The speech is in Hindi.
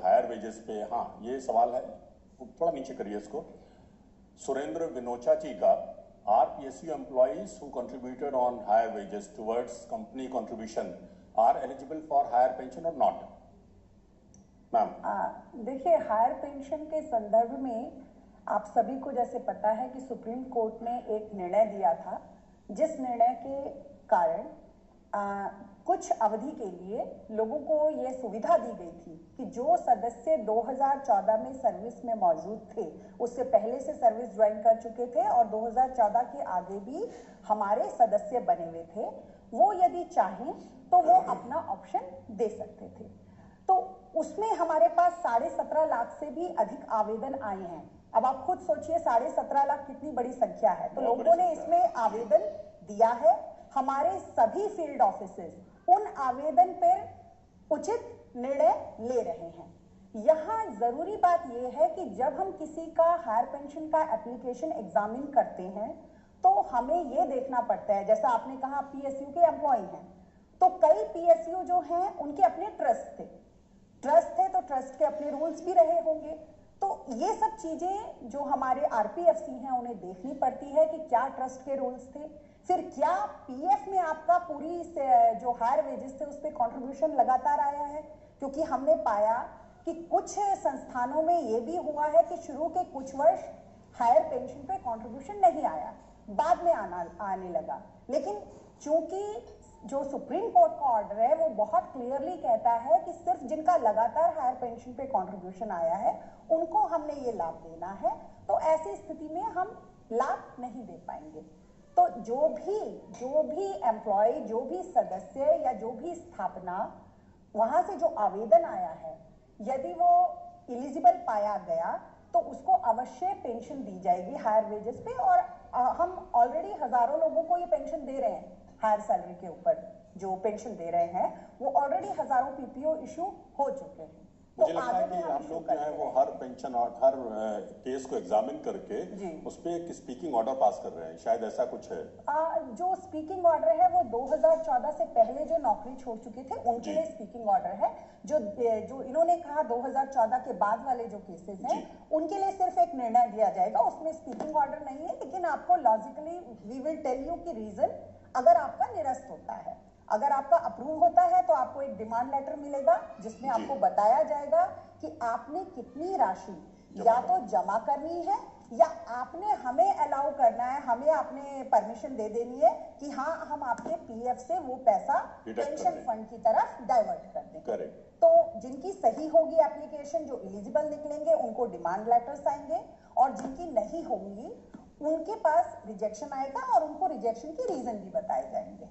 हायर वेजेस पे, हाँ ये सवाल है, थोड़ा नीचे करिए इसको। सुरेंद्र विनोचा जी का, are PSU employees who contributed on higher wages towards company contribution are eligible for higher pension और नॉट? मैम देखिए, हायर पेंशन के संदर्भ में आप सभी को जैसे पता है कि सुप्रीम कोर्ट ने एक निर्णय दिया था, जिस निर्णय के कारण कुछ अवधि के लिए लोगों को ये सुविधा दी गई थी कि जो सदस्य 2014 में सर्विस में मौजूद थे, उससे पहले से सर्विस ज्वाइन कर चुके थे और 2014 के आगे भी हमारे सदस्य बने हुए थे, वो यदि चाहें तो वो अपना ऑप्शन दे सकते थे। तो उसमें हमारे पास 17.5 लाख से भी अधिक आवेदन आए हैं। अब आप खुद सोचिए 17.5 लाख कितनी बड़ी संख्या है। तो लोगों ने इसमें आवेदन दिया है। हमारे सभी फील्ड ऑफिसेस उन आवेदन पर उचित निर्णय ले रहे हैं। यहाँ जरूरी बात यह है कि जब हम किसी का हायर पेंशन का एप्लीकेशन एग्जामिन करते हैं तो हमें यह देखना पड़ता है, जैसा आपने कहा PSU के एम्प्लॉय हैं, तो कई PSU जो हैं उनके अपने ट्रस्ट थे तो ट्रस्ट के अपने रूल्स भी रहे होंगे। तो ये सब चीजें जो हमारे RPFC हैं उन्हें देखनी पड़ती है कि क्या ट्रस्ट के रूल्स थे, फिर क्या PF में आपका पूरी जो हायर वेजेस थे उस पर कॉन्ट्रीब्यूशन लगातार आया है, क्योंकि हमने पाया कि कुछ संस्थानों में ये भी हुआ है कि शुरू के कुछ वर्ष हायर पेंशन पे कॉन्ट्रीब्यूशन नहीं आया, बाद में आने लगा। लेकिन चूंकि जो सुप्रीम कोर्ट का ऑर्डर है वो बहुत क्लियरली कहता है कि सिर्फ जिनका लगातार हायर पेंशन पे कंट्रीब्यूशन आया है उनको हमने ये लाभ देना है, तो ऐसी स्थिति में हम लाभ नहीं दे पाएंगे। तो जो भी एम्प्लॉय, जो भी सदस्य या जो भी स्थापना वहां से जो आवेदन आया है, यदि वो एलिजिबल पाया गया तो उसको अवश्य पेंशन दी जाएगी हायर वेजेस पे। और हम ऑलरेडी हजारों लोगों को ये पेंशन दे रहे हैं, हायर सैलरी के ऊपर जो पेंशन दे रहे हैं वो ऑलरेडी हजारों PPO इशू हो चुके हैं। मुझे लगता है कि हम लोग जो है वो हर पेंशन और हर केस को एग्जामिन करके उस पर एक स्पीकिंग ऑर्डर पास कर रहे हैं, शायद ऐसा कुछ है। जो स्पीकिंग ऑर्डर है वो 2014 से पहले जो नौकरी छोड़ चुके थे उनके लिए स्पीकिंग ऑर्डर है। जो इन्होंने कहा 2014 के बाद वाले जो केसेस हैं उनके लिए सिर्फ एक निर्णय दिया जाएगा, उसमें स्पीकिंग ऑर्डर नहीं है। लेकिन आपको logically we will tell you की रीजन, अगर आपका निरस्त होता है, अगर आपका अप्रूव होता है तो आपको एक डिमांड लेटर मिलेगा जिसमें आपको बताया जाएगा कि आपने कितनी राशि या तो जमा करनी है या आपने हमें अलाउ करना है, हमें आपने परमिशन दे देनी है कि हाँ हम आपके PF से वो पैसा पेंशन फंड की तरफ डाइवर्ट कर दें। तो जिनकी सही होगी एप्लीकेशन, जो एलिजिबल निकलेंगे उनको डिमांड लेटर्स आएंगे, और जिनकी नहीं होंगी उनके पास रिजेक्शन आएगा और उनको रिजेक्शन के रीजन भी बताए जाएंगे।